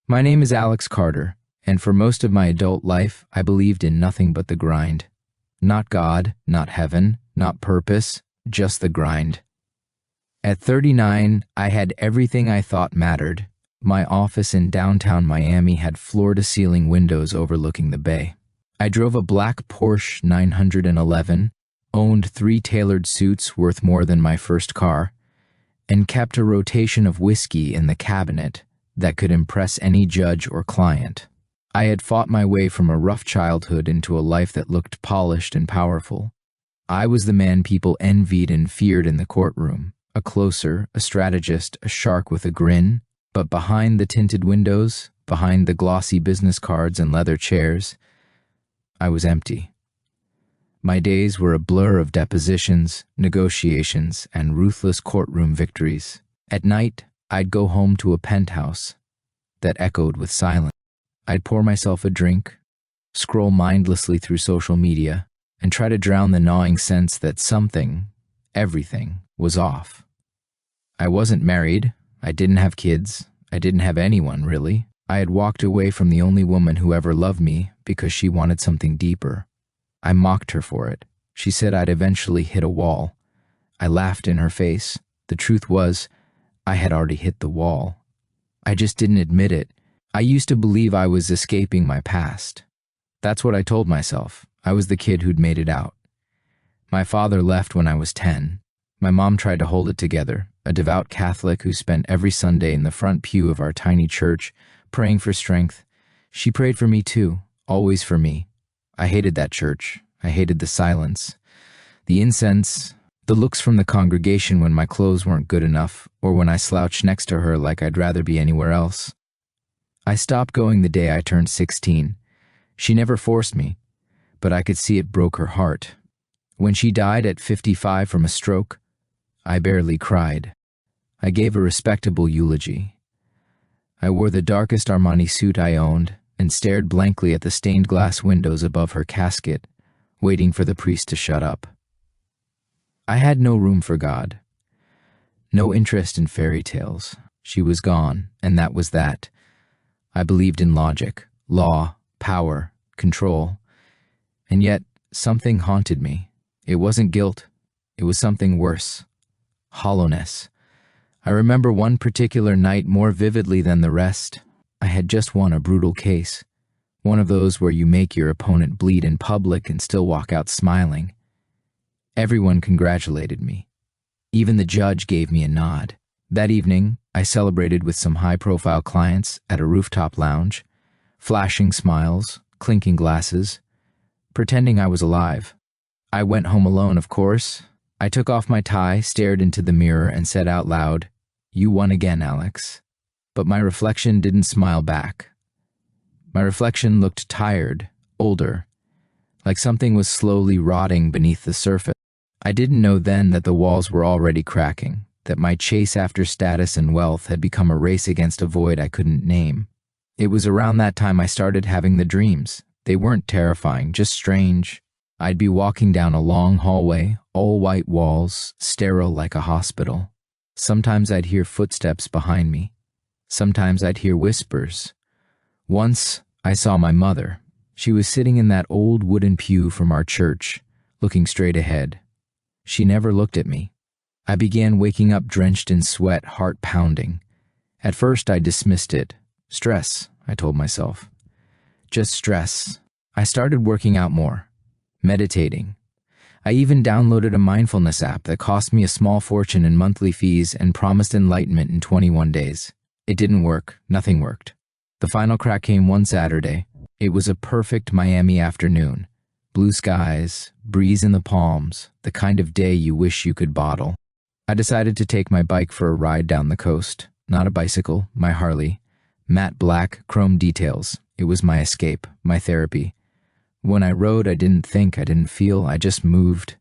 My name is Alex Carter, and for most of my adult life, I believed in nothing but the grind. Not God, not heaven, not purpose, just the grind. At 39, I had everything I thought mattered. My office in downtown Miami had floor-to-ceiling windows overlooking the bay. I drove a black Porsche 911, owned 3 tailored suits worth more than my first car, and kept a rotation of whiskey in the cabinet that could impress any judge or client. I had fought my way from a rough childhood into a life that looked polished and powerful. I was the man people envied and feared in the courtroom, a closer, a strategist, a shark with a grin, but behind the tinted windows, behind the glossy business cards and leather chairs, I was empty. My days were a blur of depositions, negotiations, and ruthless courtroom victories. At night, I'd go home to a penthouse that echoed with silence. I'd pour myself a drink, scroll mindlessly through social media, and try to drown the gnawing sense that something, everything, was off. I wasn't married, I didn't have kids, I didn't have anyone, really. I had walked away from the only woman who ever loved me because she wanted something deeper. I mocked her for it. She said I'd eventually hit a wall. I laughed in her face. The truth was, I had already hit the wall. I just didn't admit it. I used to believe I was escaping my past. That's what I told myself. I was the kid who'd made it out. My father left when I was 10. My mom tried to hold it together, a devout Catholic who spent every Sunday in the front pew of our tiny church, praying for strength. She prayed for me too, always for me. I hated that church. I hated the silence, the incense, the looks from the congregation when my clothes weren't good enough, or when I slouched next to her like I'd rather be anywhere else. I stopped going the day I turned 16. She never forced me, but I could see it broke her heart. When she died at 55 from a stroke, I barely cried. I gave a respectable eulogy. I wore the darkest Armani suit I owned and stared blankly at the stained glass windows above her casket, waiting for the priest to shut up. I had no room for God, no interest in fairy tales. She was gone, and that was that. I believed in logic, law, power, control, and yet something haunted me. It wasn't guilt, it was something worse. Hollowness. I remember one particular night more vividly than the rest. I had just won a brutal case, one of those where you make your opponent bleed in public and still walk out smiling. Everyone congratulated me. Even the judge gave me a nod. That evening, I celebrated with some high-profile clients at a rooftop lounge, flashing smiles, clinking glasses, pretending I was alive. I went home alone, of course. I took off my tie, stared into the mirror, and said out loud, "You won again, Alex." But my reflection didn't smile back. My reflection looked tired, older, like something was slowly rotting beneath the surface. I didn't know then that the walls were already cracking, that my chase after status and wealth had become a race against a void I couldn't name. It was around that time I started having the dreams. They weren't terrifying, just strange. I'd be walking down a long hallway, all white walls, sterile like a hospital. Sometimes I'd hear footsteps behind me. Sometimes I'd hear whispers. Once, I saw my mother. She was sitting in that old wooden pew from our church, looking straight ahead. She never looked at me. I began waking up drenched in sweat, heart pounding. At first, I dismissed it. Stress, I told myself. Just stress. I started working out more, meditating. I even downloaded a mindfulness app that cost me a small fortune in monthly fees and promised enlightenment in 21 days. It didn't work. Nothing worked. The final crack came one Saturday. It was a perfect Miami afternoon. Blue skies, breeze in the palms, the kind of day you wish you could bottle. I decided to take my bike for a ride down the coast. Not a bicycle, my Harley. Matte black, chrome details. It was my escape, my therapy. When I rode, I didn't think, I didn't feel, I just moved.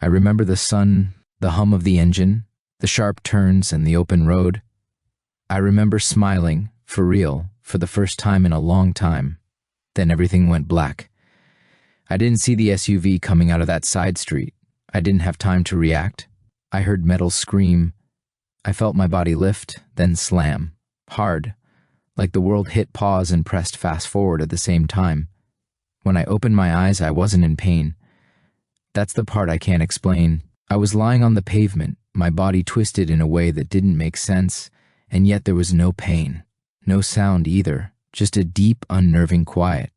I remember the sun, the hum of the engine, the sharp turns and the open road. I remember smiling, for real, for the first time in a long time. Then everything went black. I didn't see the SUV coming out of that side street. I didn't have time to react. I heard metal scream. I felt my body lift, then slam. Hard. like the world hit pause and pressed fast forward at the same time. When I opened my eyes, I wasn't in pain. That's the part I can't explain. I was lying on the pavement, my body twisted in a way that didn't make sense, and yet there was no pain, no sound either, just a deep, unnerving quiet.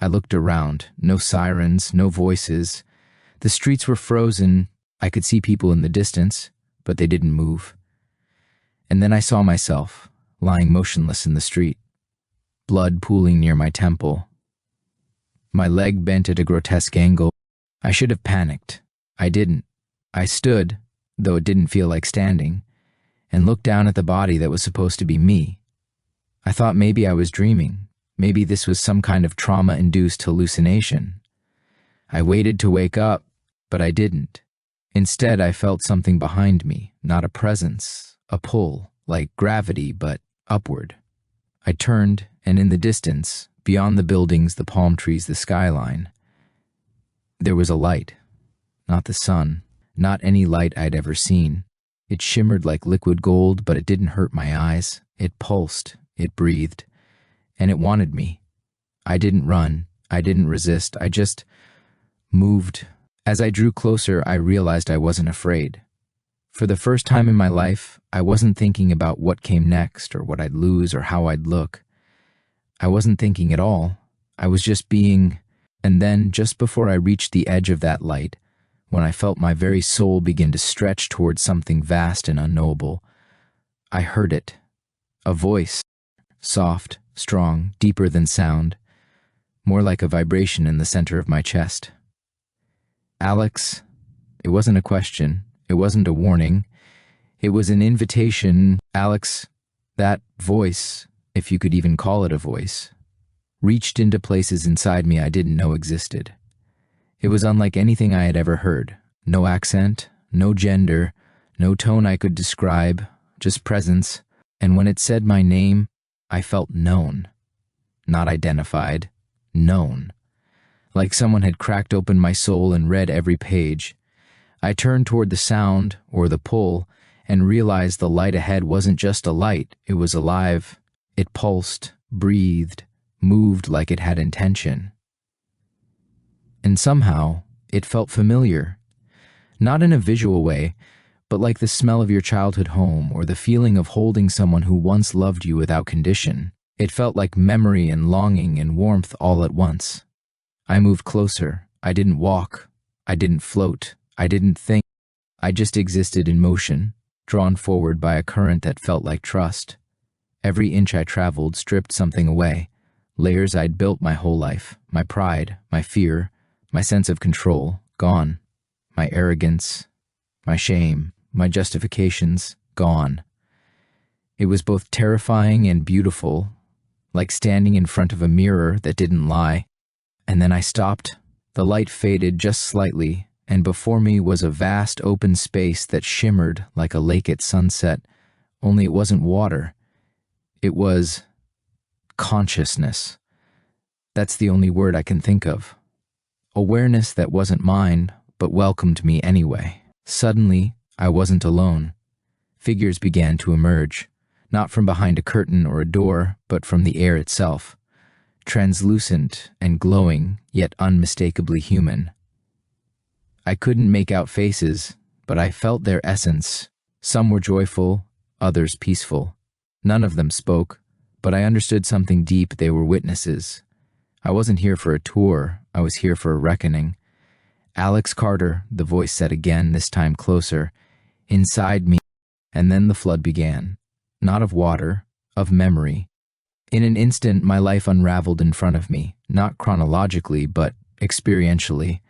I looked around, no sirens, no voices. The streets were frozen. I could see people in the distance, but they didn't move. And then I saw myself, lying motionless in the street, blood pooling near my temple. My leg bent at a grotesque angle. I should have panicked. I didn't. I stood, though it didn't feel like standing, and looked down at the body that was supposed to be me. I thought maybe I was dreaming. Maybe this was some kind of trauma-induced hallucination. I waited to wake up, but I didn't. Instead, I felt something behind me, not a presence, a pull, like gravity, but upward. I turned, and in the distance, beyond the buildings, the palm trees, the skyline, there was a light. Not the sun, not any light I'd ever seen. It shimmered like liquid gold, but it didn't hurt my eyes. It pulsed, it breathed, and it wanted me. I didn't run, I didn't resist, I just moved. As I drew closer, I realized I wasn't afraid. For the first time in my life, I wasn't thinking about what came next or what I'd lose or how I'd look. I wasn't thinking at all. I was just being. And then, just before I reached the edge of that light, when I felt my very soul begin to stretch towards something vast and unknowable, I heard it. A voice. Soft, strong, deeper than sound. More like a vibration in the center of my chest. Alex. It wasn't a question. It wasn't a warning. It was an invitation. Alex, that voice, if you could even call it a voice, reached into places inside me I didn't know existed. It was unlike anything I had ever heard. No accent, no gender, no tone I could describe, just presence. And when it said my name, I felt known. Not identified, known. Like someone had cracked open my soul and read every page. I turned toward the sound, or the pull, and realized the light ahead wasn't just a light, it was alive. It pulsed, breathed, moved like it had intention. And somehow, it felt familiar. Not in a visual way, but like the smell of your childhood home or the feeling of holding someone who once loved you without condition. It felt like memory and longing and warmth all at once. I moved closer. I didn't walk. I didn't float. I didn't think. I just existed in motion, drawn forward by a current that felt like trust. Every inch I traveled stripped something away. Layers I'd built my whole life. My pride, my fear, my sense of control, gone. My arrogance, my shame, my justifications, gone. It was both terrifying and beautiful, like standing in front of a mirror that didn't lie. And then I stopped. The light faded just slightly, and before me was a vast open space that shimmered like a lake at sunset, only it wasn't water. It was consciousness. That's the only word I can think of. Awareness that wasn't mine, but welcomed me anyway. Suddenly, I wasn't alone. Figures began to emerge, not from behind a curtain or a door, but from the air itself. Translucent and glowing, yet unmistakably human. I couldn't make out faces, but I felt their essence. Some were joyful, others peaceful. None of them spoke, but I understood something deep. They were witnesses. I wasn't here for a tour, I was here for a reckoning. Alex Carter, the voice said again, this time closer, inside me. And then the flood began. Not of water, of memory. In an instant, my life unraveled in front of me, not chronologically, but experientially.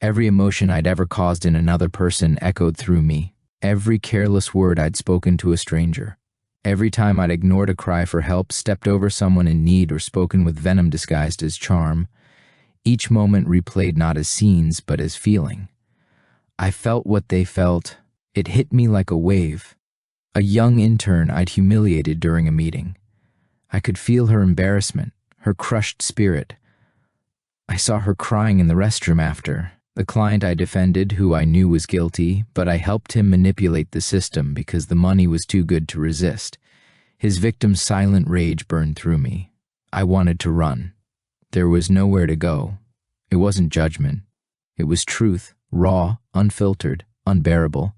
Every emotion I'd ever caused in another person echoed through me. Every careless word I'd spoken to a stranger. Every time I'd ignored a cry for help, stepped over someone in need, or spoken with venom disguised as charm. Each moment replayed not as scenes, but as feeling. I felt what they felt. It hit me like a wave. A young intern I'd humiliated during a meeting. I could feel her embarrassment, her crushed spirit. I saw her crying in the restroom after. The client I defended, who I knew was guilty, but I helped him manipulate the system because the money was too good to resist. His victim's silent rage burned through me. I wanted to run. There was nowhere to go. It wasn't judgment. It was truth, raw, unfiltered, unbearable.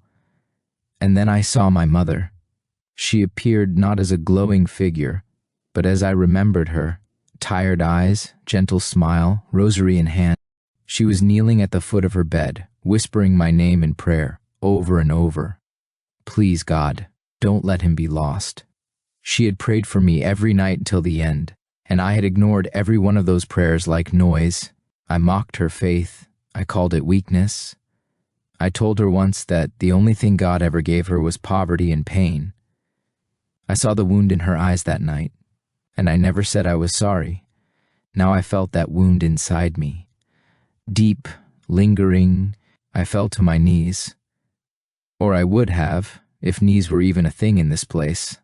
And then I saw my mother. She appeared not as a glowing figure, but as I remembered her, tired eyes, gentle smile, rosary in hand. She was kneeling at the foot of her bed, whispering my name in prayer, over and over. Please, God, don't let him be lost. She had prayed for me every night until the end, and I had ignored every one of those prayers like noise. I mocked her faith. I called it weakness. I told her once that the only thing God ever gave her was poverty and pain. I saw the wound in her eyes that night, and I never said I was sorry. Now I felt that wound inside me. Deep, lingering, I fell to my knees. Or I would have, if knees were even a thing in this place.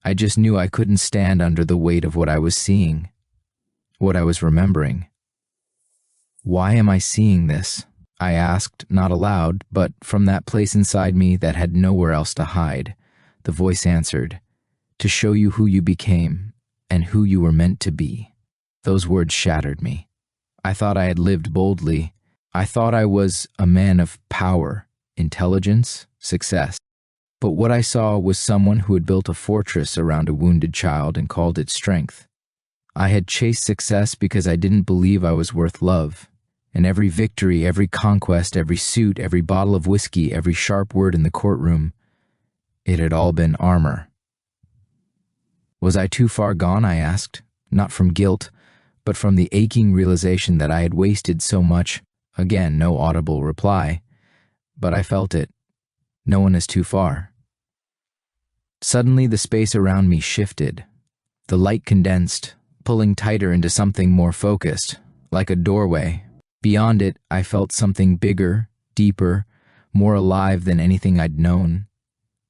I just knew I couldn't stand under the weight of what I was seeing, what I was remembering. Why am I seeing this? I asked, not aloud, but from that place inside me that had nowhere else to hide. The voice answered, to show you who you became and who you were meant to be. Those words shattered me. I thought I had lived boldly. I thought I was a man of power, intelligence, success. But what I saw was someone who had built a fortress around a wounded child and called it strength. I had chased success because I didn't believe I was worth love. And every victory, every conquest, every suit, every bottle of whiskey, every sharp word in the courtroom, it had all been armor. Was I too far gone, I asked, not from guilt, but from the aching realization that I had wasted so much. Again, no audible reply, but I felt it. No one is too far. Suddenly, the space around me shifted. The light condensed, pulling tighter into something more focused, like a doorway. Beyond it, I felt something bigger, deeper, more alive than anything I'd known.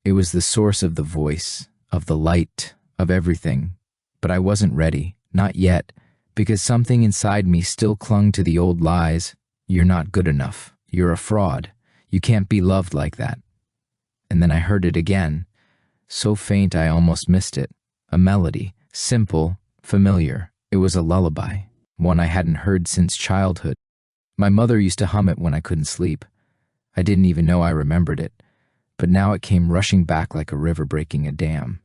It was the source of the voice, of the light, of everything. But I wasn't ready, not yet, because something inside me still clung to the old lies. You're not good enough. You're a fraud. You can't be loved like that. And then I heard it again, so faint I almost missed it. A melody, simple, familiar. It was a lullaby, one I hadn't heard since childhood. My mother used to hum it when I couldn't sleep. I didn't even know I remembered it, but now it came rushing back like a river breaking a dam.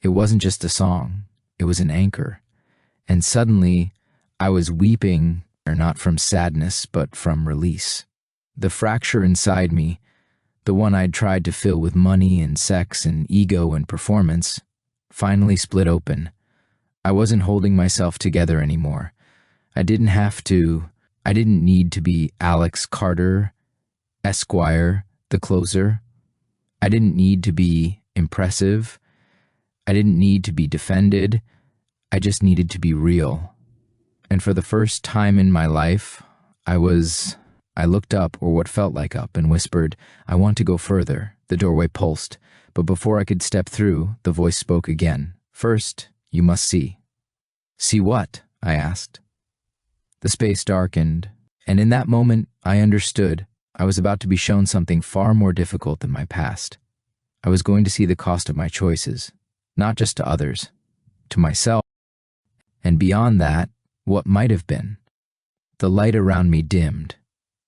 It wasn't just a song, it was an anchor. And suddenly, I was weeping, not from sadness, but from release. The fracture inside me, the one I'd tried to fill with money and sex and ego and performance, finally split open. I wasn't holding myself together anymore. I didn't need to be Alex Carter, Esquire, the closer. I didn't need to be impressive. I didn't need to be defended. I just needed to be real. And for the first time in my life, I looked up, or what felt like up, and whispered, I want to go further. The doorway pulsed, but before I could step through, the voice spoke again. First, you must see. See what? I asked. The space darkened, and in that moment, I understood. I was about to be shown something far more difficult than my past. I was going to see the cost of my choices, not just to others, to myself, and beyond that, what might have been. The light around me dimmed,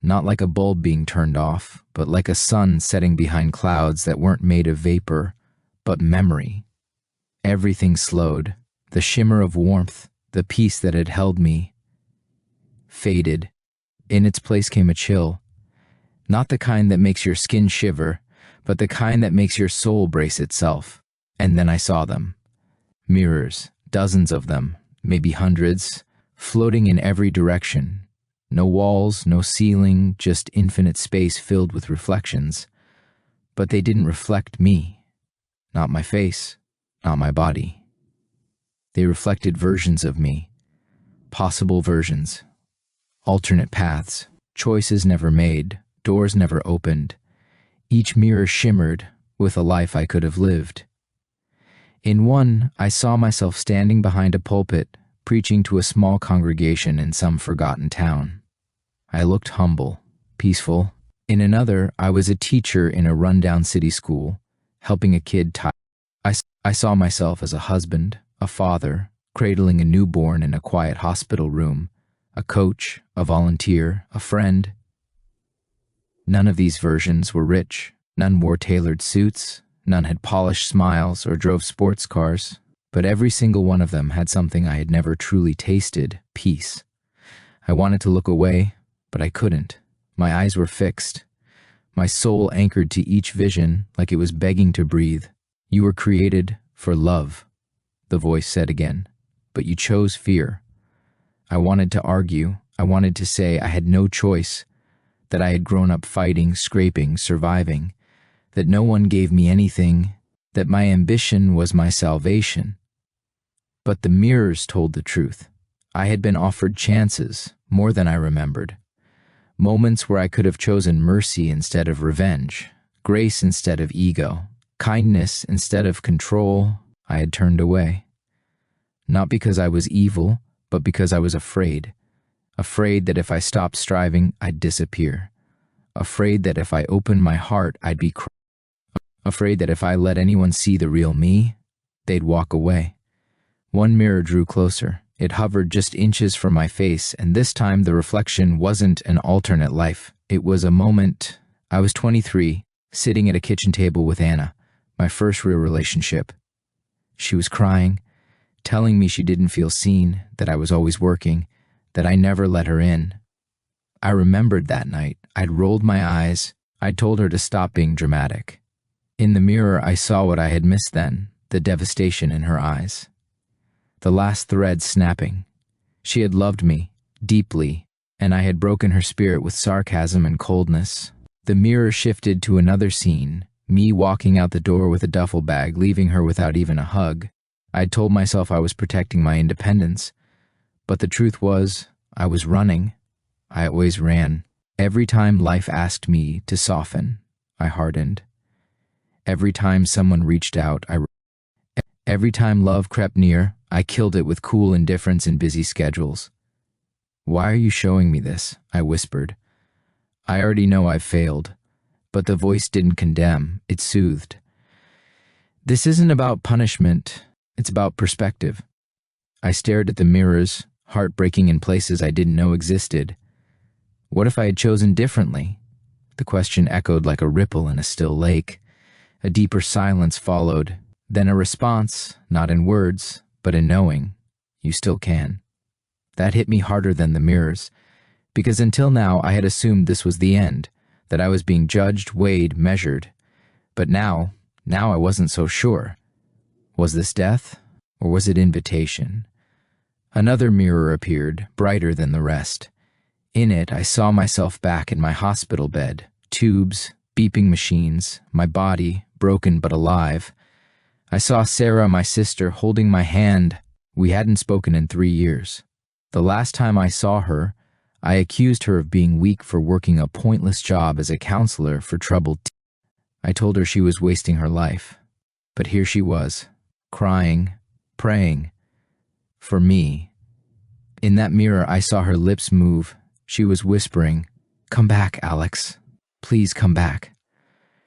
not like a bulb being turned off, but like a sun setting behind clouds that weren't made of vapor, but memory. Everything slowed. The shimmer of warmth, the peace that had held me, faded. In its place came a chill. Not the kind that makes your skin shiver, but the kind that makes your soul brace itself. And then I saw them. Mirrors, dozens of them, maybe hundreds, floating in every direction. No walls, no ceiling, just infinite space filled with reflections. But they didn't reflect me. Not my face, not my body. They reflected versions of me. Possible versions. Alternate paths. Choices never made. Doors never opened. Each mirror shimmered with a life I could have lived. In one, I saw myself standing behind a pulpit, preaching to a small congregation in some forgotten town. I looked humble, peaceful. In another, I was a teacher in a rundown city school, helping a kid I saw myself as a husband, a father, cradling a newborn in a quiet hospital room, a coach, a volunteer, a friend. None of these versions were rich. None wore tailored suits. None had polished smiles or drove sports cars. But every single one of them had something I had never truly tasted: peace. I wanted to look away, but I couldn't. My eyes were fixed. My soul anchored to each vision like it was begging to breathe. "You were created for love," the voice said again, "but you chose fear." I wanted to argue. I wanted to say I had no choice, that I had grown up fighting, scraping, surviving, that no one gave me anything, that my ambition was my salvation. But the mirrors told the truth. I had been offered chances, more than I remembered. Moments where I could have chosen mercy instead of revenge, grace instead of ego, kindness instead of control. I had turned away. Not because I was evil, but because I was afraid. Afraid that if I stopped striving, I'd disappear. Afraid that if I opened my heart, I'd be crushed. Afraid that if I let anyone see the real me, they'd walk away. One mirror drew closer. It hovered just inches from my face, and this time the reflection wasn't an alternate life. It was a moment. I was 23, sitting at a kitchen table with Anna, my first real relationship. She was crying, telling me she didn't feel seen, that I was always working, that I never let her in. I remembered that night. I'd rolled my eyes. I'd told her to stop being dramatic. In the mirror, I saw what I had missed then, the devastation in her eyes. The last thread snapping. She had loved me, deeply, and I had broken her spirit with sarcasm and coldness. The mirror shifted to another scene, me walking out the door with a duffel bag, leaving her without even a hug. I'd told myself I was protecting my independence, but the truth was, I was running. I always ran. Every time life asked me to soften, I hardened. Every time someone reached out, every time love crept near, I killed it with cool indifference in busy schedules. "Why are you showing me this?" I whispered. I already know I've failed, but the voice didn't condemn, it soothed. "This isn't about punishment, it's about perspective." I stared at the mirrors, heartbreaking in places I didn't know existed. What if I had chosen differently? The question echoed like a ripple in a still lake. A deeper silence followed, then a response, not in words, but in knowing. "You still can." That hit me harder than the mirrors, because until now I had assumed this was the end, that I was being judged, weighed, measured. But now I wasn't so sure. Was this death, or was it invitation? Another mirror appeared, brighter than the rest. In it, I saw myself back in my hospital bed, tubes, beeping machines, my body, broken but alive. I saw Sarah, my sister, holding my hand. We hadn't spoken in 3 years. The last time I saw her, I accused her of being weak for working a pointless job as a counselor for troubled teens. I told her she was wasting her life. But here she was, crying, praying. For me. In that mirror, I saw her lips move. She was whispering, "Come back, Alex. Please come back."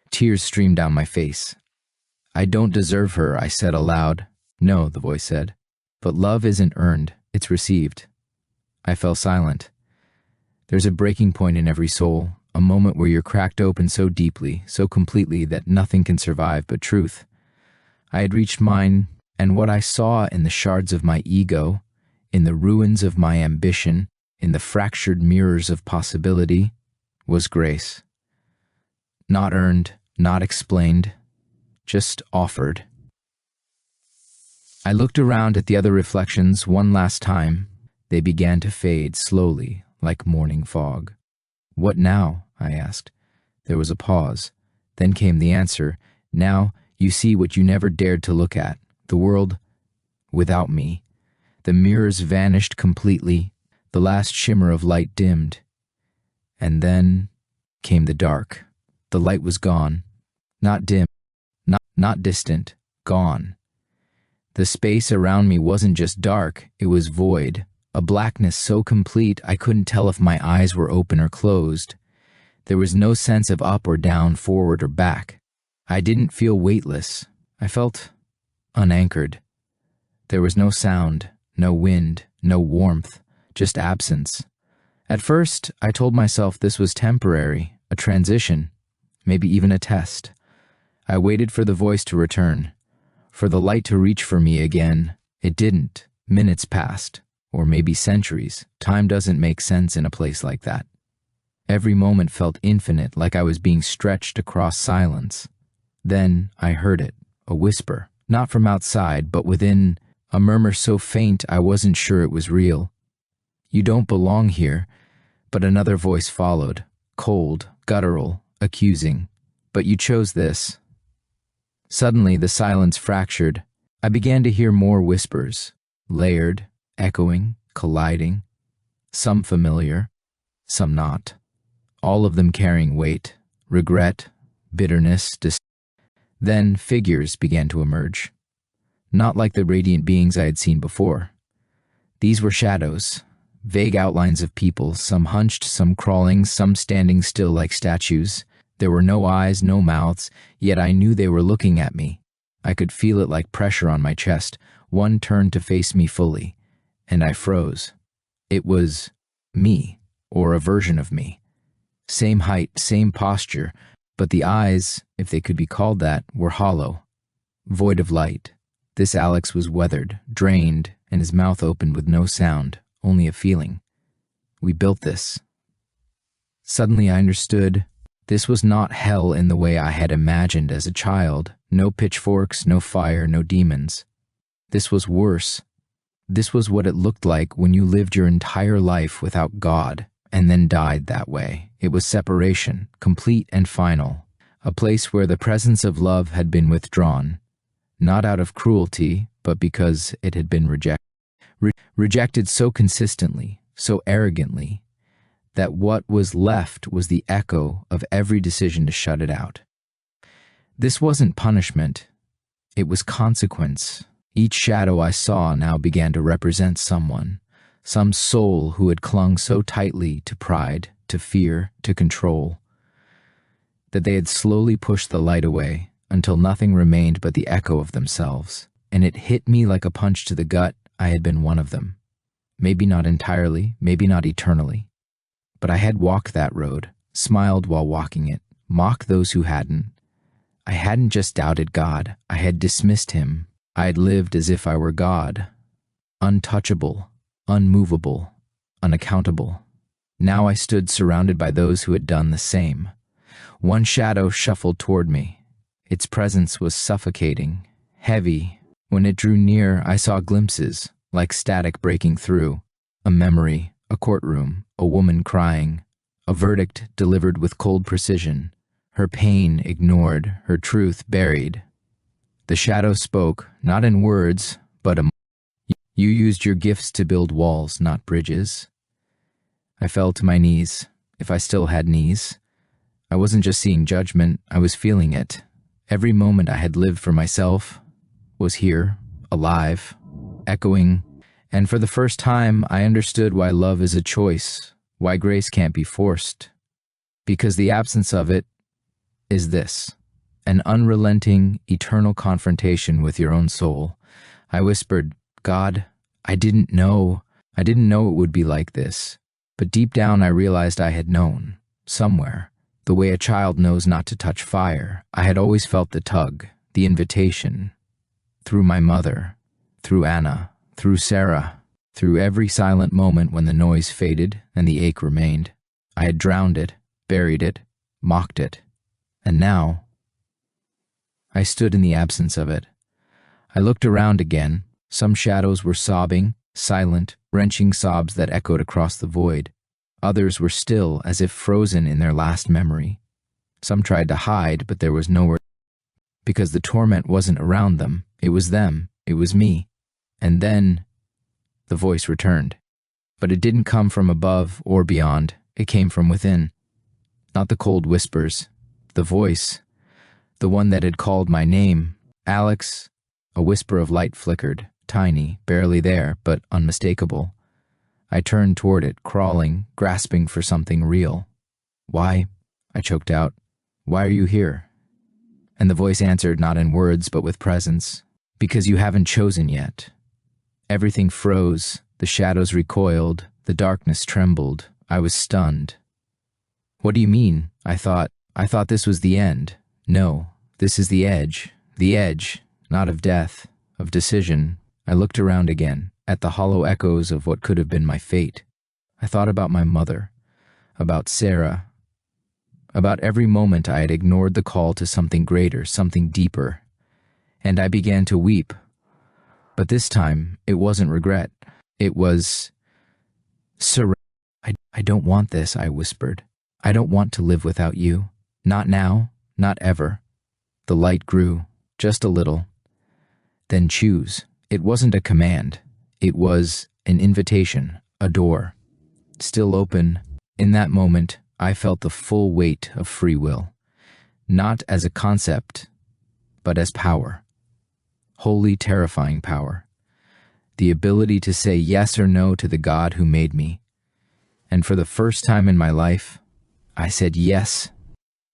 Tears streamed down my face. "I don't deserve her," I said aloud. "No," the voice said. "But love isn't earned, it's received." I fell silent. There's a breaking point in every soul, a moment where you're cracked open so deeply, so completely that nothing can survive but truth. I had reached mine, and what I saw in the shards of my ego, in the ruins of my ambition, in the fractured mirrors of possibility, was grace. Not earned, not explained, just offered. I looked around at the other reflections one last time. They began to fade slowly, like morning fog. "What now?" I asked. There was a pause. Then came the answer. "Now you see what you never dared to look at, the world without me." The mirrors vanished completely. The last shimmer of light dimmed. And then came the dark. The light was gone. Not dim, not distant, gone. The space around me wasn't just dark, it was void, a blackness so complete I couldn't tell if my eyes were open or closed. There was no sense of up or down, forward or back. I didn't feel weightless. I felt unanchored. There was no sound, no wind, no warmth, just absence. At first, I told myself this was temporary, a transition, maybe even a test. I waited for the voice to return, for the light to reach for me again. It didn't. Minutes passed, or maybe centuries. Time doesn't make sense in a place like that. Every moment felt infinite, like I was being stretched across silence. Then I heard it, a whisper, not from outside, but within, a murmur so faint I wasn't sure it was real. "You don't belong here." But another voice followed, cold, guttural, accusing. "But you chose this." Suddenly, the silence fractured. I began to hear more whispers, layered, echoing, colliding, some familiar, some not, all of them carrying weight, regret, bitterness, Then figures began to emerge, not like the radiant beings I had seen before. These were shadows, vague outlines of people, some hunched, some crawling, some standing still like statues. There were no eyes, no mouths, yet I knew they were looking at me. I could feel it like pressure on my chest. One turned to face me fully, and I froze. It was me, or a version of me. Same height, same posture, but the eyes, if they could be called that, were hollow, void of light. This Alex was weathered, drained, and his mouth opened with no sound, only a feeling. We built this. Suddenly I understood. This was not hell in the way I had imagined as a child. No pitchforks, no fire, no demons. This was worse. This was what it looked like when you lived your entire life without God and then died that way. It was separation, complete and final. A place where the presence of love had been withdrawn, not out of cruelty, but because it had been rejected so consistently, so arrogantly, that what was left was the echo of every decision to shut it out. This wasn't punishment. It was consequence. Each shadow I saw now began to represent someone, some soul who had clung so tightly to pride, to fear, to control, that they had slowly pushed the light away until nothing remained but the echo of themselves. And it hit me like a punch to the gut. I had been one of them. Maybe not entirely, maybe not eternally. But I had walked that road, smiled while walking it, mocked those who hadn't. I hadn't just doubted God, I had dismissed him. I had lived as if I were God, untouchable, unmovable, unaccountable. Now I stood surrounded by those who had done the same. One shadow shuffled toward me. Its presence was suffocating, heavy. When it drew near, I saw glimpses, like static breaking through. A memory, a courtroom, a woman crying, a verdict delivered with cold precision, her pain ignored, her truth buried. The shadow spoke, not in words, but "You used your gifts to build walls, not bridges." I fell to my knees, if I still had knees. I wasn't just seeing judgment, I was feeling it. Every moment I had lived for myself was here, alive, echoing, and for the first time I understood why love is a choice, why grace can't be forced. Because the absence of it is this, an unrelenting, eternal confrontation with your own soul. I whispered, "God, I didn't know it would be like this." But deep down I realized I had known, somewhere, the way a child knows not to touch fire. I had always felt the tug, the invitation, through my mother, through Anna, through Sarah, through every silent moment when the noise faded and the ache remained. I had drowned it, buried it, mocked it, and now I stood in the absence of it. I looked around again. Some shadows were sobbing, silent, wrenching sobs that echoed across the void. Others were still, as if frozen in their last memory. Some tried to hide, but there was nowhere, because the torment wasn't around them. It was them. It was me. And then the voice returned. But it didn't come from above or beyond. It came from within. Not the cold whispers. The voice, the one that had called my name, Alex. A whisper of light flickered, tiny, barely there, but unmistakable. I turned toward it, crawling, grasping for something real. "Why?" I choked out. "Why are you here?" And the voice answered not in words, but with presence. Because you haven't chosen yet. Everything froze, the shadows recoiled, the darkness trembled. I was stunned. What do you mean? I thought this was the end. No, this is the edge, not of death, of decision. I looked around again, at the hollow echoes of what could have been my fate. I thought about my mother, about Sarah, about every moment I had ignored the call to something greater, something deeper. And I began to weep. But this time, it wasn't regret. It was surrender. I don't want this, I whispered. I don't want to live without you. Not now, not ever. The light grew, just a little. Then choose. It wasn't a command. It was an invitation, a door. Still open. In that moment, I felt the full weight of free will. Not as a concept, but as power. Wholly terrifying power. The ability to say yes or no to the God who made me. And for the first time in my life, I said yes.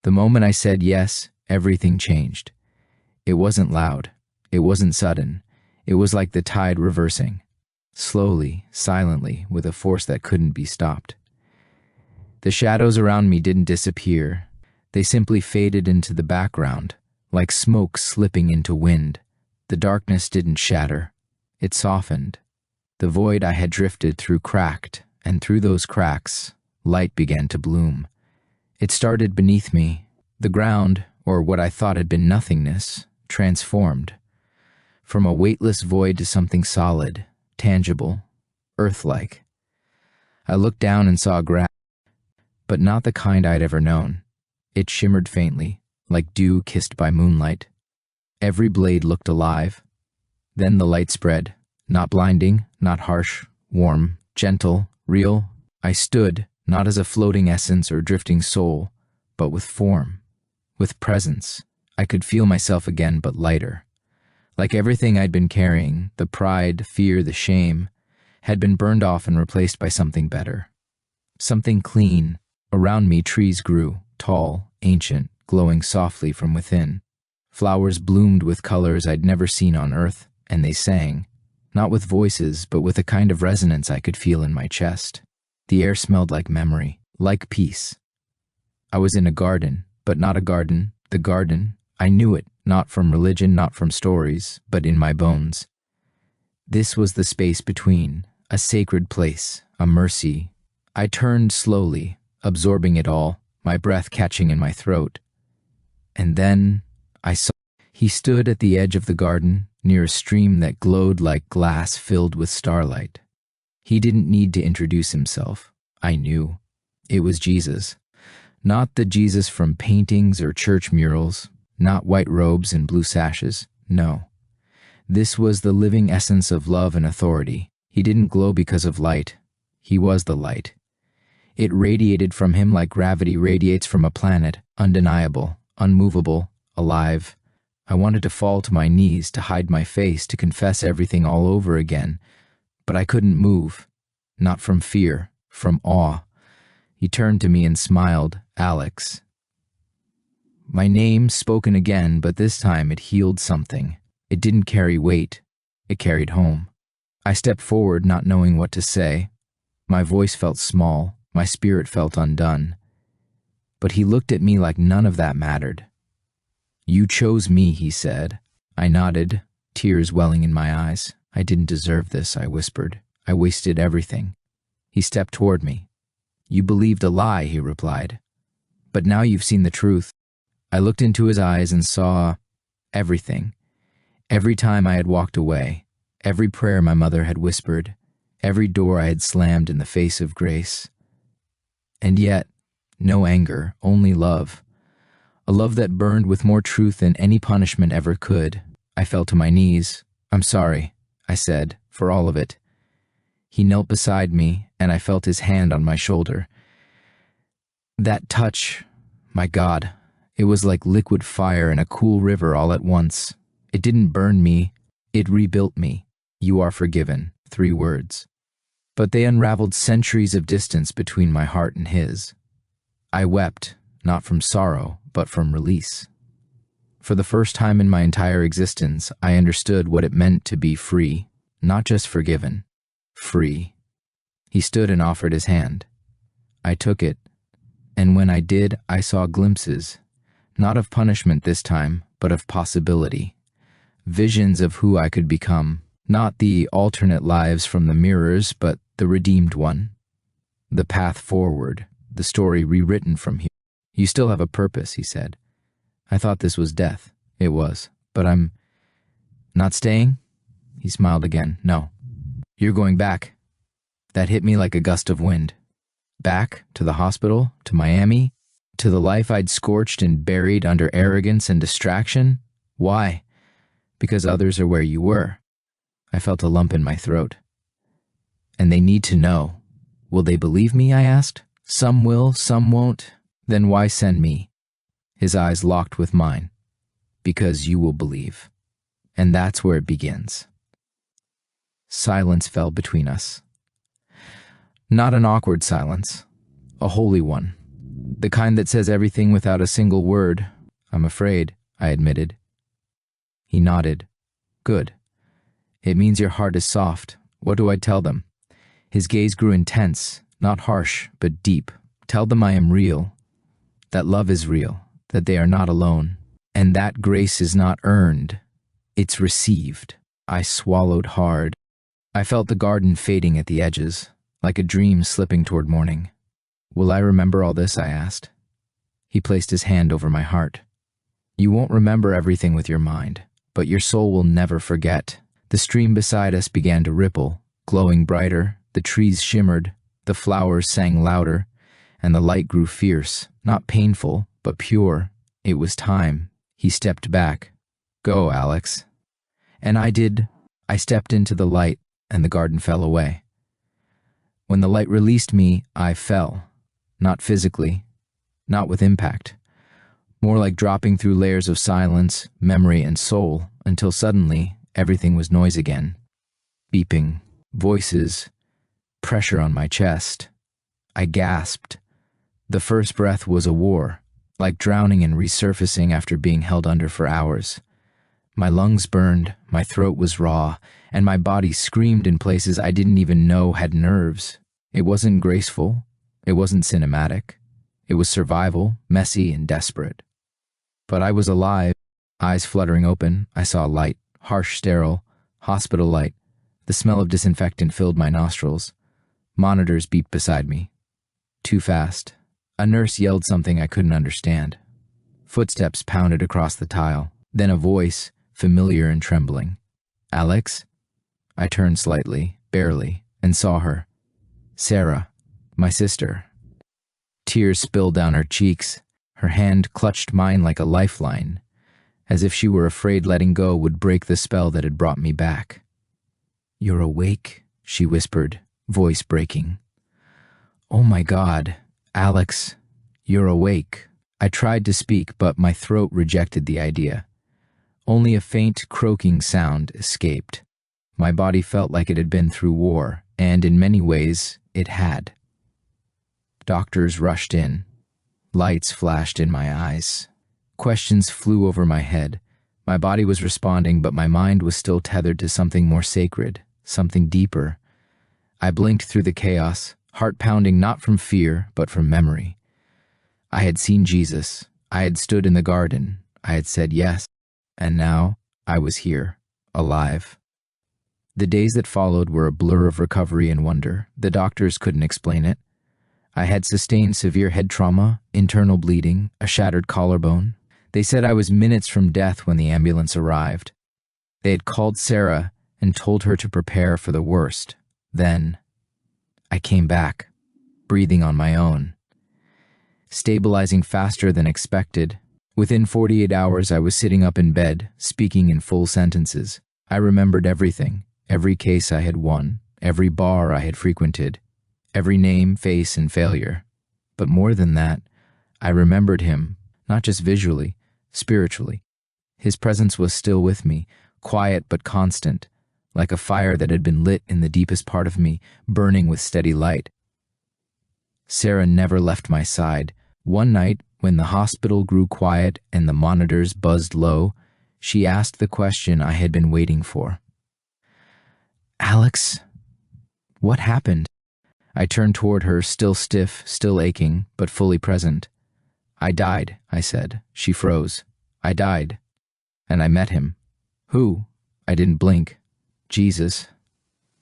The moment I said yes, everything changed. It wasn't loud. It wasn't sudden. It was like the tide reversing. Slowly, silently, with a force that couldn't be stopped. The shadows around me didn't disappear. They simply faded into the background, like smoke slipping into wind. The darkness didn't shatter. It softened. The void I had drifted through cracked, and through those cracks, light began to bloom. It started beneath me. The ground, or what I thought had been nothingness, transformed. From a weightless void to something solid, tangible, earth-like. I looked down and saw grass, but not the kind I'd ever known. It shimmered faintly, like dew kissed by moonlight. Every blade looked alive. Then the light spread, not blinding, not harsh, warm, gentle, real. I stood, not as a floating essence or drifting soul, but with form, with presence. I could feel myself again, but lighter. Like everything I'd been carrying, the pride, fear, the shame, had been burned off and replaced by something better. Something clean. Around me trees grew, tall, ancient, glowing softly from within. Flowers bloomed with colors I'd never seen on earth, and they sang, not with voices, but with a kind of resonance I could feel in my chest. The air smelled like memory, like peace. I was in a garden, but not a garden. The garden, I knew it, not from religion, not from stories, but in my bones. This was the space between, a sacred place, a mercy. I turned slowly, absorbing it all, my breath catching in my throat. And then I saw he stood at the edge of the garden, near a stream that glowed like glass filled with starlight. He didn't need to introduce himself. I knew. It was Jesus. Not the Jesus from paintings or church murals, not white robes and blue sashes. No. This was the living essence of love and authority. He didn't glow because of light. He was the light. It radiated from him like gravity radiates from a planet, undeniable, unmovable, alive. I wanted to fall to my knees, to hide my face, to confess everything all over again. But I couldn't move. Not from fear, from awe. He turned to me and smiled. Alex. My name spoken again, but this time it healed something. It didn't carry weight. It carried home. I stepped forward, not knowing what to say. My voice felt small. My spirit felt undone. But he looked at me like none of that mattered. You chose me, he said. I nodded, tears welling in my eyes. I didn't deserve this, I whispered. I wasted everything. He stepped toward me. You believed a lie, he replied. But now you've seen the truth. I looked into his eyes and saw everything. Every time I had walked away, every prayer my mother had whispered, every door I had slammed in the face of grace. And yet, no anger, only love. A love that burned with more truth than any punishment ever could. I fell to my knees. I'm sorry, I said, for all of it. He knelt beside me, and I felt his hand on my shoulder. That touch, my God, it was like liquid fire in a cool river all at once. It didn't burn me, it rebuilt me. You are forgiven, 3 words. But they unraveled centuries of distance between my heart and his. I wept, not from sorrow, but from release. For the first time in my entire existence, I understood what it meant to be free, not just forgiven. Free. He stood and offered his hand. I took it, and when I did, I saw glimpses, not of punishment this time, but of possibility. Visions of who I could become, not the alternate lives from the mirrors, but the redeemed one. The path forward, the story rewritten from here. You still have a purpose, he said. I thought this was death. It was. But I'm not staying? He smiled again. No. You're going back. That hit me like a gust of wind. Back to the hospital, to Miami, to the life I'd scorched and buried under arrogance and distraction. Why? Because others are where you were. I felt a lump in my throat. And they need to know. Will they believe me? I asked. Some will, some won't. Then why send me? His eyes locked with mine. Because you will believe. And that's where it begins. Silence fell between us. Not an awkward silence, a holy one. The kind that says everything without a single word. I'm afraid, I admitted. He nodded. Good. It means your heart is soft. What do I tell them? His gaze grew intense, not harsh, but deep. Tell them I am real, that love is real, that they are not alone, and that grace is not earned, it's received. I swallowed hard. I felt the garden fading at the edges, like a dream slipping toward morning. Will I remember all this? I asked. He placed his hand over my heart. You won't remember everything with your mind, but your soul will never forget. The stream beside us began to ripple, glowing brighter. The trees shimmered, the flowers sang louder, and the light grew fierce, not painful, but pure. It was time. He stepped back. Go, Alex. And I did. I stepped into the light, and the garden fell away. When the light released me, I fell. Not physically, not with impact. More like dropping through layers of silence, memory, and soul, until suddenly everything was noise again. Beeping, voices, pressure on my chest. I gasped. The first breath was a war, like drowning and resurfacing after being held under for hours. My lungs burned, my throat was raw, and my body screamed in places I didn't even know had nerves. It wasn't graceful. It wasn't cinematic. It was survival, messy and desperate. But I was alive, eyes fluttering open. I saw light, harsh, sterile, hospital light. The smell of disinfectant filled my nostrils. Monitors beeped beside me. Too fast. A nurse yelled something I couldn't understand. Footsteps pounded across the tile. Then a voice, familiar and trembling. Alex? I turned slightly, barely, and saw her. Sarah, my sister. Tears spilled down her cheeks. Her hand clutched mine like a lifeline, as if she were afraid letting go would break the spell that had brought me back. You're awake, she whispered, voice breaking. Oh my God, Alex, you're awake. I tried to speak, but my throat rejected the idea. Only a faint, croaking sound escaped. My body felt like it had been through war, and in many ways, it had. Doctors rushed in. Lights flashed in my eyes. Questions flew over my head. My body was responding, but my mind was still tethered to something more sacred, something deeper. I blinked through the chaos, heart pounding not from fear, but from memory. I had seen Jesus. I had stood in the garden. I had said yes. And now I was here, alive. The days that followed were a blur of recovery and wonder. The doctors couldn't explain it. I had sustained severe head trauma, internal bleeding, a shattered collarbone. They said I was minutes from death when the ambulance arrived. They had called Sarah and told her to prepare for the worst. Then, I came back, breathing on my own, stabilizing faster than expected. Within 48 hours, I was sitting up in bed, speaking in full sentences. I remembered everything, every case I had won, every bar I had frequented, every name, face, and failure. But more than that, I remembered him, not just visually, spiritually. His presence was still with me, quiet but constant, like a fire that had been lit in the deepest part of me, burning with steady light. Sarah never left my side. One night, When the hospital grew quiet and the monitors buzzed low, she asked the question I had been waiting for. "Alex, what happened?" I turned toward her, still stiff, still aching, but fully present. "I died," I said. She froze. "I died. And I met him." "Who?" I didn't blink. "Jesus."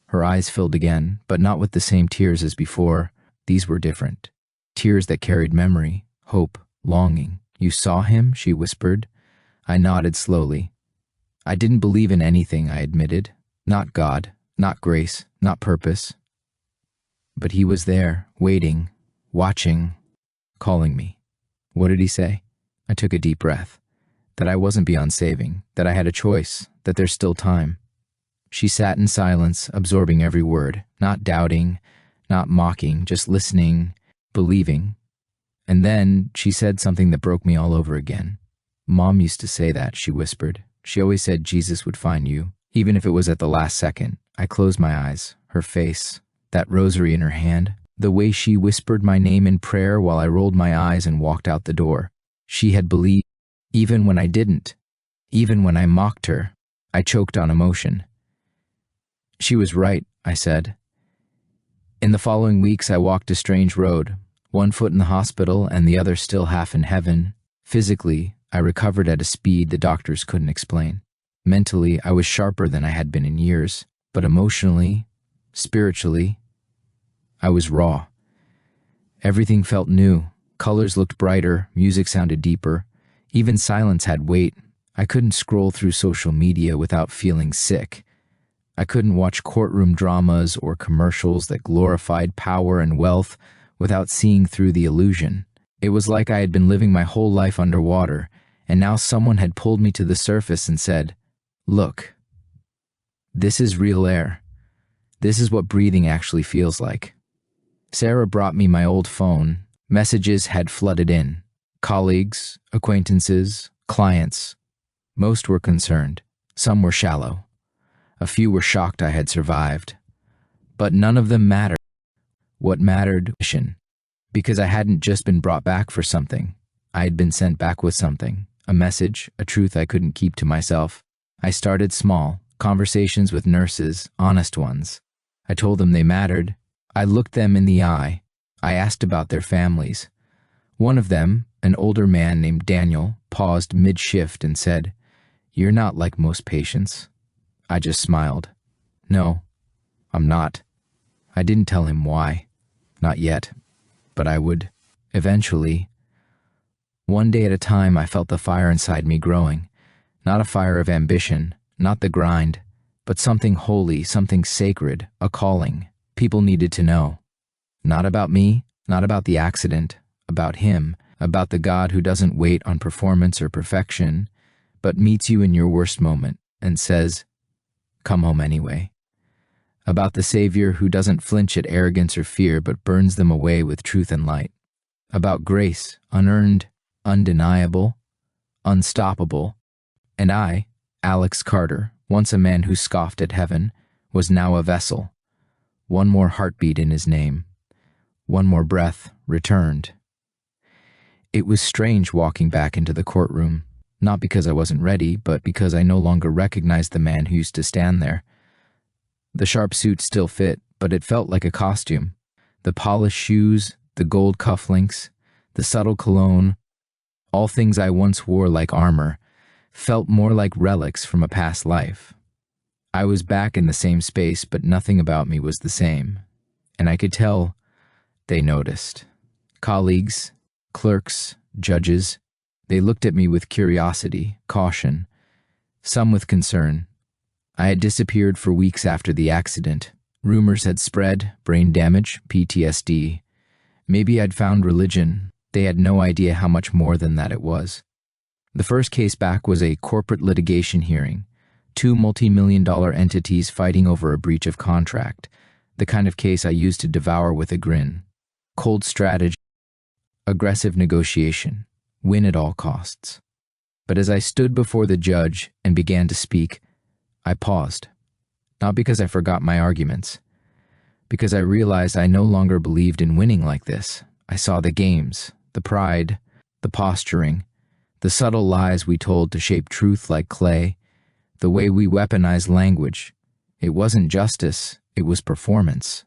Her eyes filled again, but not with the same tears as before. These were different. Tears that carried memory, hope, longing. "You saw him?" she whispered. I nodded slowly. I didn't believe in anything, I admitted. Not God, not grace, not purpose. But he was there, waiting, watching, calling me. What did he say? I took a deep breath. That I wasn't beyond saving, that I had a choice, that there's still time. She sat in silence, absorbing every word, not doubting, not mocking, just listening, believing. And then she said something that broke me all over again. "Mom used to say that," she whispered. "She always said Jesus would find you, even if it was at the last second." I closed my eyes. Her face, that rosary in her hand, the way she whispered my name in prayer while I rolled my eyes and walked out the door. She had believed, even when I didn't, even when I mocked her. I choked on emotion. "She was right," I said. In the following weeks, I walked a strange road, one foot in the hospital and the other still half in heaven. Physically, I recovered at a speed the doctors couldn't explain. Mentally, I was sharper than I had been in years, but emotionally, spiritually, I was raw. Everything felt new. Colors looked brighter, music sounded deeper. Even silence had weight. I couldn't scroll through social media without feeling sick. I couldn't watch courtroom dramas or commercials that glorified power and wealth without seeing through the illusion. It was like I had been living my whole life underwater, and now someone had pulled me to the surface and said, "Look, this is real air. This is what breathing actually feels like." Sarah brought me my old phone. Messages had flooded in. Colleagues, acquaintances, clients. Most were concerned. Some were shallow. A few were shocked I had survived. But none of them mattered. What mattered was mission. Because I hadn't just been brought back for something. I had been sent back with something. A message, a truth I couldn't keep to myself. I started small, conversations with nurses, honest ones. I told them they mattered. I looked them in the eye. I asked about their families. One of them, an older man named Daniel, paused mid-shift and said, "You're not like most patients." I just smiled. "No, I'm not." I didn't tell him why. Not yet. But I would. Eventually. One day at a time, I felt the fire inside me growing. Not a fire of ambition, not the grind, but something holy, something sacred, a calling. People needed to know. Not about me, not about the accident, about him, about the God who doesn't wait on performance or perfection, but meets you in your worst moment and says, "Come home anyway." About the Savior who doesn't flinch at arrogance or fear, but burns them away with truth and light. About grace, unearned, undeniable, unstoppable. And I, Alex Carter, once a man who scoffed at heaven, was now a vessel. One more heartbeat in his name. One more breath returned. It was strange walking back into the courtroom, not because I wasn't ready, but because I no longer recognized the man who used to stand there. The sharp suit still fit, but it felt like a costume. The polished shoes, the gold cufflinks, the subtle cologne, all things I once wore like armor, felt more like relics from a past life. I was back in the same space, but nothing about me was the same. And I could tell they noticed. Colleagues, clerks, judges, they looked at me with curiosity, caution, some with concern. I had disappeared for weeks after the accident. Rumors had spread, brain damage, PTSD. Maybe I'd found religion. They had no idea how much more than that it was. The first case back was a corporate litigation hearing. 2 multi-million-dollar entities fighting over a breach of contract, the kind of case I used to devour with a grin. Cold strategy, aggressive negotiation, win at all costs. But as I stood before the judge and began to speak, I paused. Not because I forgot my arguments, because I realized I no longer believed in winning like this. I saw the games, the pride, the posturing, the subtle lies we told to shape truth like clay, the way we weaponized language. It wasn't justice, it was performance.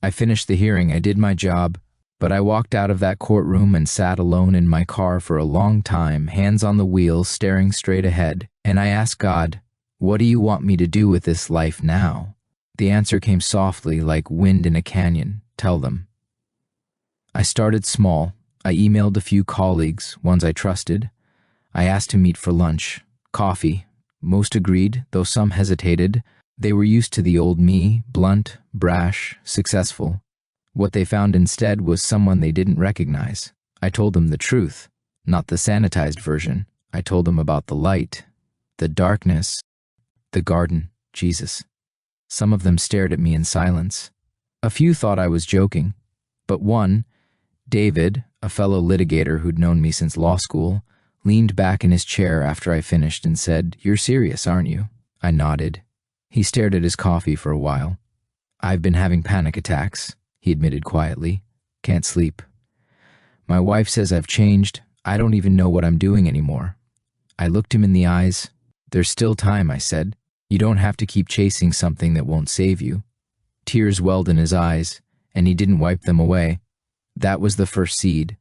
I finished the hearing, I did my job, but I walked out of that courtroom and sat alone in my car for a long time, hands on the wheel, staring straight ahead, and I asked God, "What do you want me to do with this life now?" The answer came softly like wind in a canyon. Tell them. I started small. I emailed a few colleagues, ones I trusted. I asked to meet for lunch, coffee. Most agreed, though some hesitated. They were used to the old me, blunt, brash, successful. What they found instead was someone they didn't recognize. I told them the truth, not the sanitized version. I told them about the light, the darkness, the garden, Jesus. Some of them stared at me in silence. A few thought I was joking, but one, David, a fellow litigator who'd known me since law school, leaned back in his chair after I finished and said, "You're serious, aren't you?" I nodded. He stared at his coffee for a while. "I've been having panic attacks," he admitted quietly. "Can't sleep. My wife says I've changed. I don't even know what I'm doing anymore." I looked him in the eyes. "There's still time," I said. "You don't have to keep chasing something that won't save you." Tears welled in his eyes, and he didn't wipe them away. That was the first seed.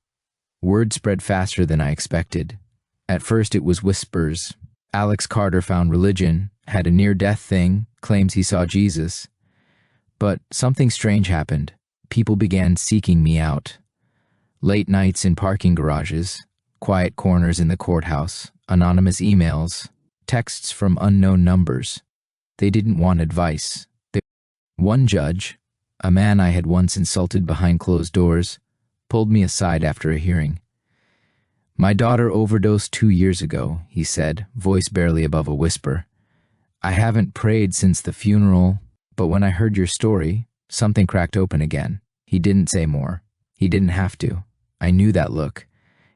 Word spread faster than I expected. At first it was whispers. Alex Carter found religion, had a near-death thing, claims he saw Jesus. But something strange happened. People began seeking me out. Late nights in parking garages, quiet corners in the courthouse, anonymous emails, texts from unknown numbers. They didn't want advice. One judge, a man I had once insulted behind closed doors, pulled me aside after a hearing. "My daughter overdosed 2 years ago," he said, voice barely above a whisper. "I haven't prayed since the funeral, but when I heard your story, something cracked open again." He didn't say more. He didn't have to. I knew that look.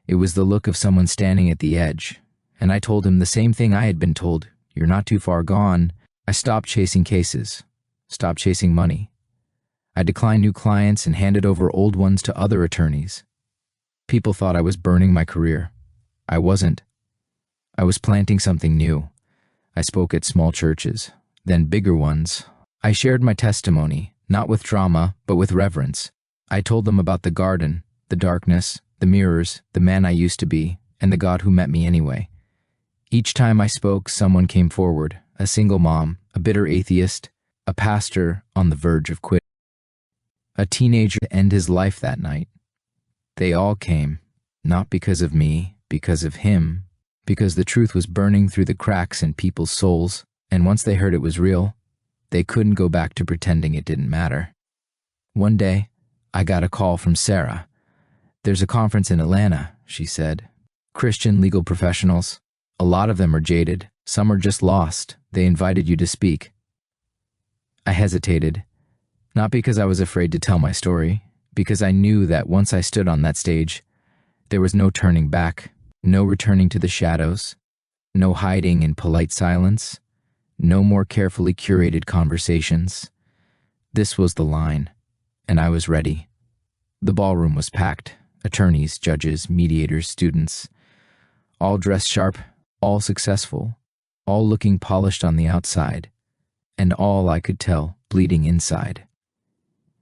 It was the look of someone standing at the edge. And I told him the same thing I had been told. "You're not too far gone." I stopped chasing cases. Stopped chasing money. I declined new clients and handed over old ones to other attorneys. People thought I was burning my career. I wasn't. I was planting something new. I spoke at small churches, then bigger ones. I shared my testimony, not with drama, but with reverence. I told them about the garden, the darkness, the mirrors, the man I used to be, and the God who met me anyway. Each time I spoke, someone came forward, a single mom, a bitter atheist, a pastor on the verge of quitting, a teenager to end his life that night. They all came, not because of me, because of him, because the truth was burning through the cracks in people's souls, and once they heard it was real, they couldn't go back to pretending it didn't matter. One day, I got a call from Sarah. "There's a conference in Atlanta," she said. "Christian legal professionals. A lot of them are jaded. Some are just lost. They invited you to speak." I hesitated, not because I was afraid to tell my story, because I knew that once I stood on that stage, there was no turning back, no returning to the shadows, no hiding in polite silence, no more carefully curated conversations. This was the line, and I was ready. The ballroom was packed, attorneys, judges, mediators, students, all dressed sharp, all successful, all looking polished on the outside, and all, I could tell, bleeding inside.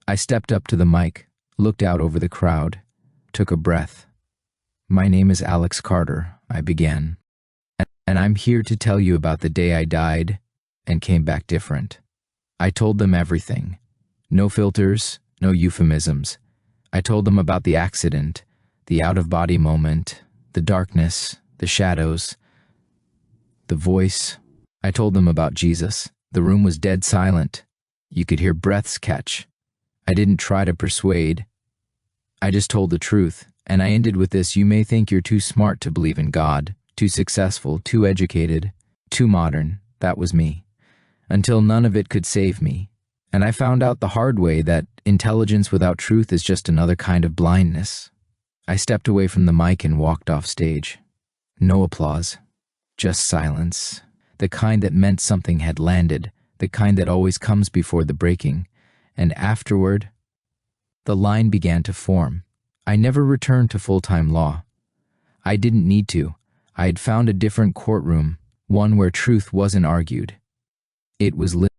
I stepped up to the mic, looked out over the crowd, took a breath. "My name is Alex Carter," I began, "and I'm here to tell you about the day I died and came back different." I told them everything. No filters, no euphemisms. I told them about the accident, the out-of-body moment, the darkness, the shadows, the voice. I told them about Jesus. The room was dead silent. You could hear breaths catch. I didn't try to persuade. I just told the truth, and I ended with this: "You may think you're too smart to believe in God, too successful, too educated, too modern." That was me. Until none of it could save me. And I found out the hard way that intelligence without truth is just another kind of blindness. I stepped away from the mic and walked off stage. No applause, just silence. The kind that meant something had landed, the kind that always comes before the breaking. And afterward, the line began to form. I never returned to full-time law. I didn't need to. I had found a different courtroom, one where truth wasn't argued. It was lit.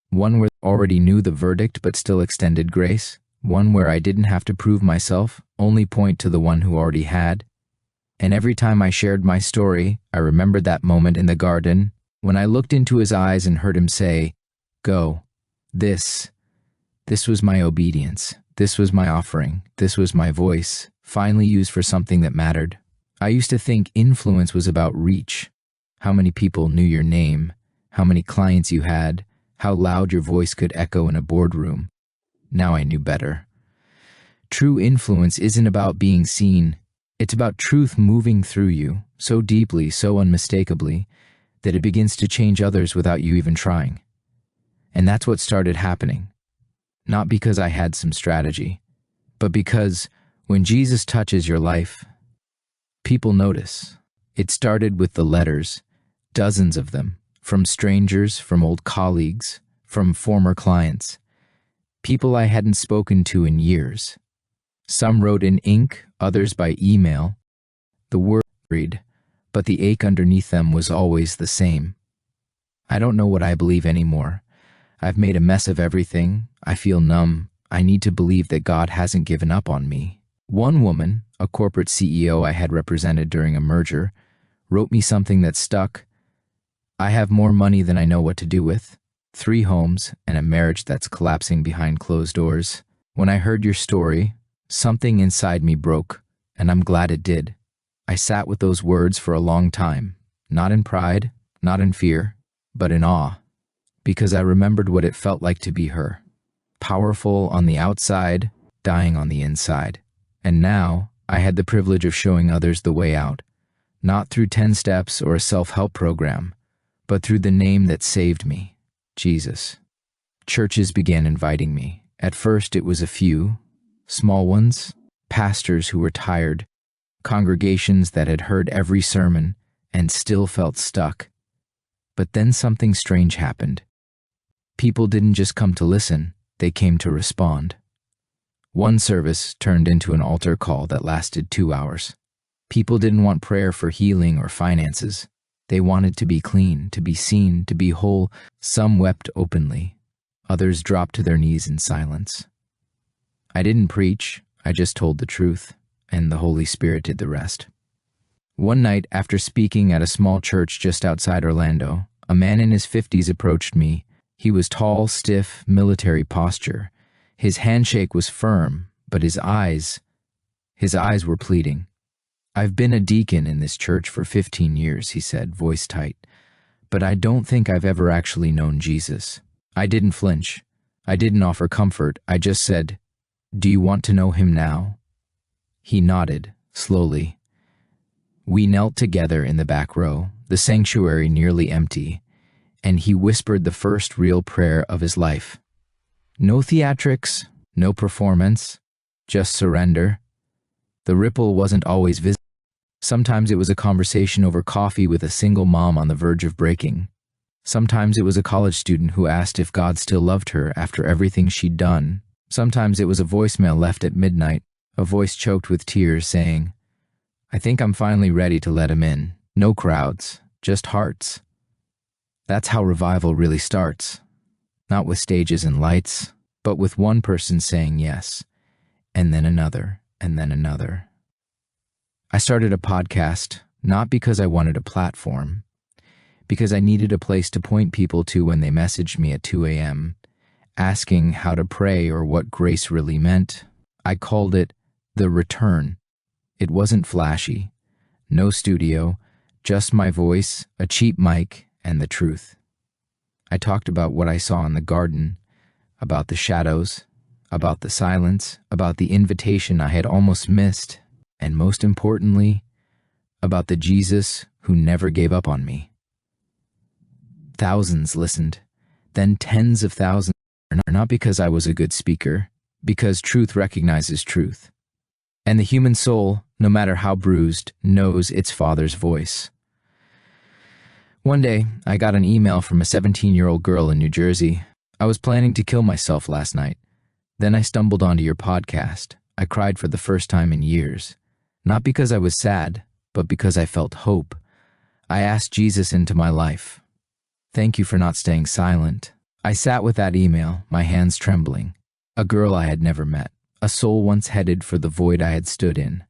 One where I already knew the verdict but still extended grace. One where I didn't have to prove myself, only point to the one who already had. And every time I shared my story, I remembered that moment in the garden when I looked into his eyes and heard him say, "Go." This was my obedience. This was my offering. This was my voice, finally used for something that mattered. I used to think influence was about reach. How many people knew your name, how many clients you had, how loud your voice could echo in a boardroom. Now I knew better. True influence isn't about being seen. It's about truth moving through you, so deeply, so unmistakably, that it begins to change others without you even trying. And that's what started happening. Not because I had some strategy, but because when Jesus touches your life, people notice. It started with the letters, dozens of them, from strangers, from old colleagues, from former clients, people I hadn't spoken to in years. Some wrote in ink, others by email. The word varied, but the ache underneath them was always the same. I don't know what I believe anymore. I've made a mess of everything. I feel numb. I need to believe that God hasn't given up on me. One woman, a corporate CEO I had represented during a merger, wrote me something that stuck. "I have more money than I know what to do with, 3 homes, and a marriage that's collapsing behind closed doors. When I heard your story, something inside me broke, and I'm glad it did." I sat with those words for a long time, not in pride, not in fear, but in awe, because I remembered what it felt like to be her. Powerful on the outside, dying on the inside. And now, I had the privilege of showing others the way out, not through 10 steps or a self-help program, but through the name that saved me, Jesus. Churches began inviting me. At first, it was a few, small ones, pastors who were tired, congregations that had heard every sermon and still felt stuck. But then something strange happened. People didn't just come to listen, they came to respond. One service turned into an altar call that lasted 2 hours. People didn't want prayer for healing or finances. They wanted to be clean, to be seen, to be whole. Some wept openly. Others dropped to their knees in silence. I didn't preach, I just told the truth, and the Holy Spirit did the rest. One night, after speaking at a small church just outside Orlando, a man in his 50s approached me. He was tall, stiff, military posture. His handshake was firm, but his eyes were pleading. "I've been a deacon in this church for 15 years, he said, voice tight, "but I don't think I've ever actually known Jesus." I didn't flinch. I didn't offer comfort. I just said, "Do you want to know him now?" He nodded, slowly. We knelt together in the back row, the sanctuary nearly empty, and he whispered the first real prayer of his life. No theatrics, no performance, just surrender. The ripple wasn't always visible. Sometimes it was a conversation over coffee with a single mom on the verge of breaking. Sometimes it was a college student who asked if God still loved her after everything she'd done. Sometimes it was a voicemail left at midnight, a voice choked with tears saying, "I think I'm finally ready to let him in." No crowds, just hearts. That's how revival really starts. Not with stages and lights, but with one person saying yes, and then another, and then another. I started a podcast, not because I wanted a platform, because I needed a place to point people to when they messaged me at 2 a.m., asking how to pray or what grace really meant. I called it The Return. It wasn't flashy, no studio, just my voice, a cheap mic, and the truth. I talked about what I saw in the garden, about the shadows, about the silence, about the invitation I had almost missed, and most importantly, about the Jesus who never gave up on me. Thousands listened, then tens of thousands, not because I was a good speaker, because truth recognizes truth. And the human soul, no matter how bruised, knows its Father's voice. One day, I got an email from a 17-year-old girl in New Jersey. "I was planning to kill myself last night. Then I stumbled onto your podcast. I cried for the first time in years. Not because I was sad, but because I felt hope. I asked Jesus into my life. Thank you for not staying silent. I sat with that email, my hands trembling. A girl I had never met, a soul once headed for the void I had stood in.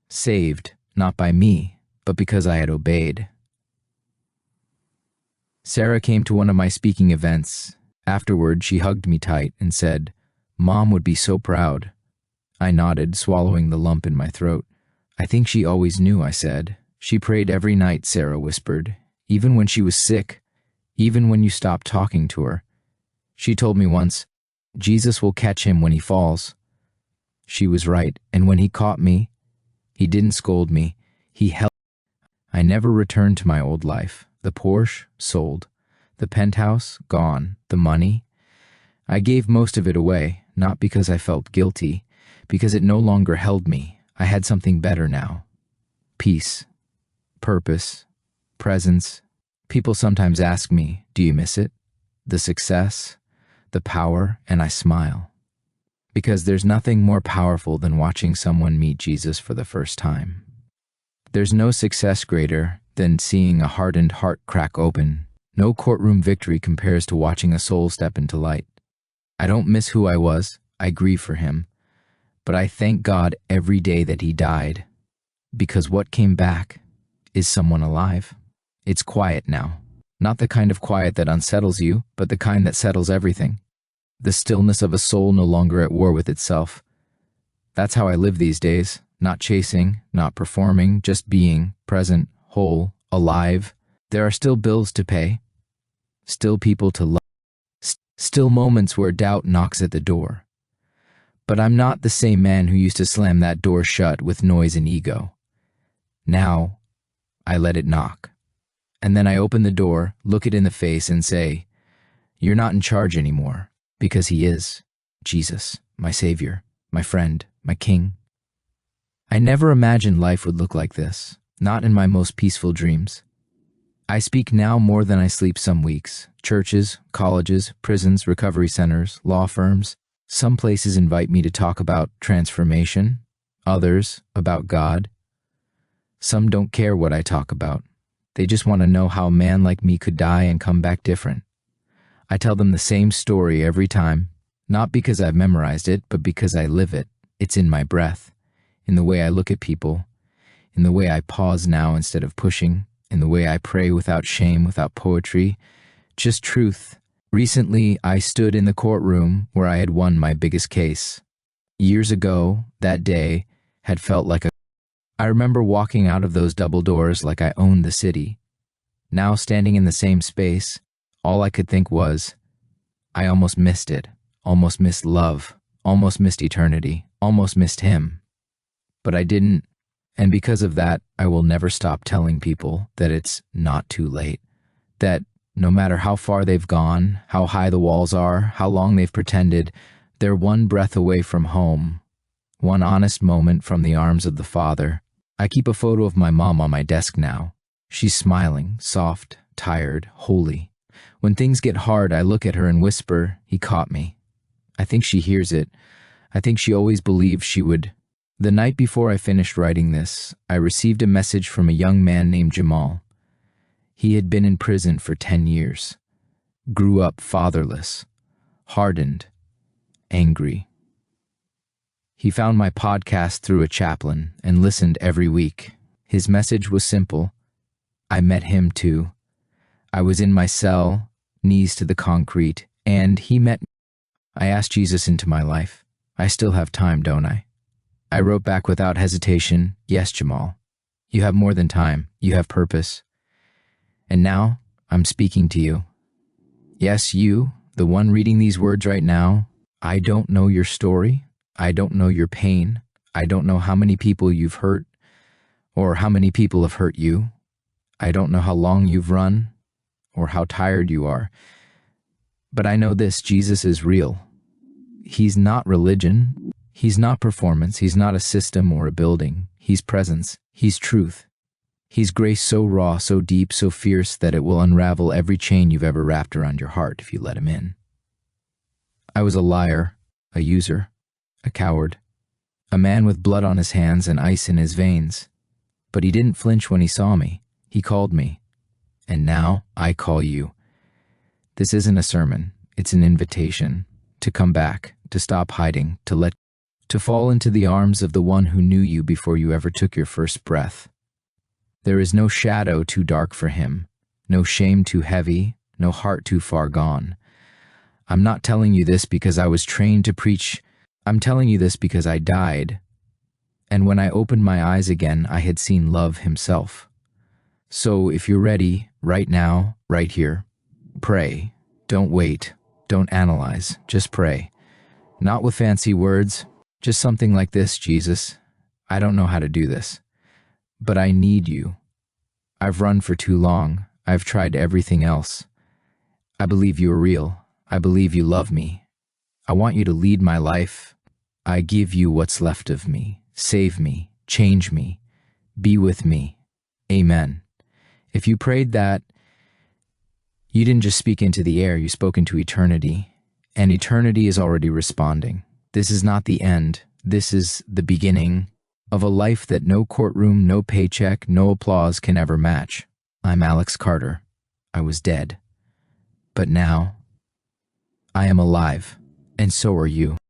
Saved, not by me, but because I had obeyed. Sarah came to one of my speaking events. Afterward, she hugged me tight and said, "Mom would be so proud." I nodded, swallowing the lump in my throat. "I think she always knew," I said. "She prayed every night," Sarah whispered, "even when she was sick, even when you stopped talking to her. She told me once, 'Jesus will catch him when he falls.' She was right, and when he caught me, he didn't scold me. He held. I never returned to my old life. The Porsche, sold. The penthouse, gone. The money, I gave most of it away, not because I felt guilty, because it no longer held me. I had something better now. Peace, purpose, presence. People sometimes ask me, do you miss it? The success, the power, and I smile. Because there's nothing more powerful than watching someone meet Jesus for the first time. There's no success greater than seeing a hardened heart crack open. No courtroom victory compares to watching a soul step into light. I don't miss who I was. I grieve for him. But I thank God every day that he died. Because what came back is someone alive. It's quiet now. Not the kind of quiet that unsettles you, but the kind that settles everything. The stillness of a soul no longer at war with itself. That's how I live these days. Not chasing, not performing, just being, present, whole, alive. There are still bills to pay. Still people to love. Still moments where doubt knocks at the door. But I'm not the same man who used to slam that door shut with noise and ego. Now, I let it knock. And then I open the door, look it in the face, and say, "You're not in charge anymore," because he is. Jesus, my Savior, my friend, my King. I never imagined life would look like this, not in my most peaceful dreams. I speak now more than I sleep some weeks. Churches, colleges, prisons, recovery centers, law firms. Some places invite me to talk about transformation, others about God. Some don't care what I talk about. They just want to know how a man like me could die and come back different. I tell them the same story every time, not because I've memorized it, but because I live it. It's in my breath, in the way I look at people, in the way I pause now instead of pushing, in the way I pray without shame, without poetry, just truth. Recently, I stood in the courtroom where I had won my biggest case. Years ago, that day had felt like I remember walking out of those double doors like I owned the city. Now standing in the same space, all I could think was, I almost missed it, almost missed love, almost missed eternity, almost missed him. But I didn't, and because of that, I will never stop telling people that it's not too late, that no matter how far they've gone, how high the walls are, how long they've pretended, they're one breath away from home, one honest moment from the arms of the Father. I keep a photo of my mom on my desk now. She's smiling, soft, tired, holy. When things get hard, I look at her and whisper, "He caught me." I think she hears it. I think she always believed she would. The night before I finished writing this, I received a message from a young man named Jamal. He had been in prison for 10 years, grew up fatherless, hardened, angry. He found my podcast through a chaplain and listened every week. His message was simple. I met him too. I was in my cell, knees to the concrete, and he met me. I asked Jesus into my life. I still have time, don't I? I wrote back without hesitation, "Yes, Jamal. You have more than time. You have purpose. And now, I'm speaking to you. Yes, you, the one reading these words right now. I don't know your story. I don't know your pain. I don't know how many people you've hurt, or how many people have hurt you. I don't know how long you've run, or how tired you are. But I know this, Jesus is real. He's not religion. He's not performance. He's not a system or a building. He's presence. He's truth. He's grace so raw, so deep, so fierce that it will unravel every chain you've ever wrapped around your heart if you let him in. I was a liar, a user, a coward, a man with blood on his hands and ice in his veins. But he didn't flinch when he saw me. He called me. And now I call you. This isn't a sermon. It's an invitation to come back, to stop hiding, to fall into the arms of the one who knew you before you ever took your first breath. There is no shadow too dark for him, no shame too heavy, no heart too far gone. I'm not telling you this because I was trained to preach. I'm telling you this because I died. And when I opened my eyes again, I had seen love himself. So if you're ready, right now, right here, pray. Don't wait. Don't analyze. Just pray. Not with fancy words, just something like this: Jesus, I don't know how to do this, but I need you. I've run for too long. I've tried everything else. I believe you are real. I believe you love me. I want you to lead my life. I give you what's left of me. Save me. Change me. Be with me. Amen. If you prayed that, you didn't just speak into the air, you spoke into eternity. And eternity is already responding. This is not the end. This is the beginning of a life that no courtroom, no paycheck, no applause can ever match. I'm Alex Carter. I was dead. But now, I am alive, and so are you.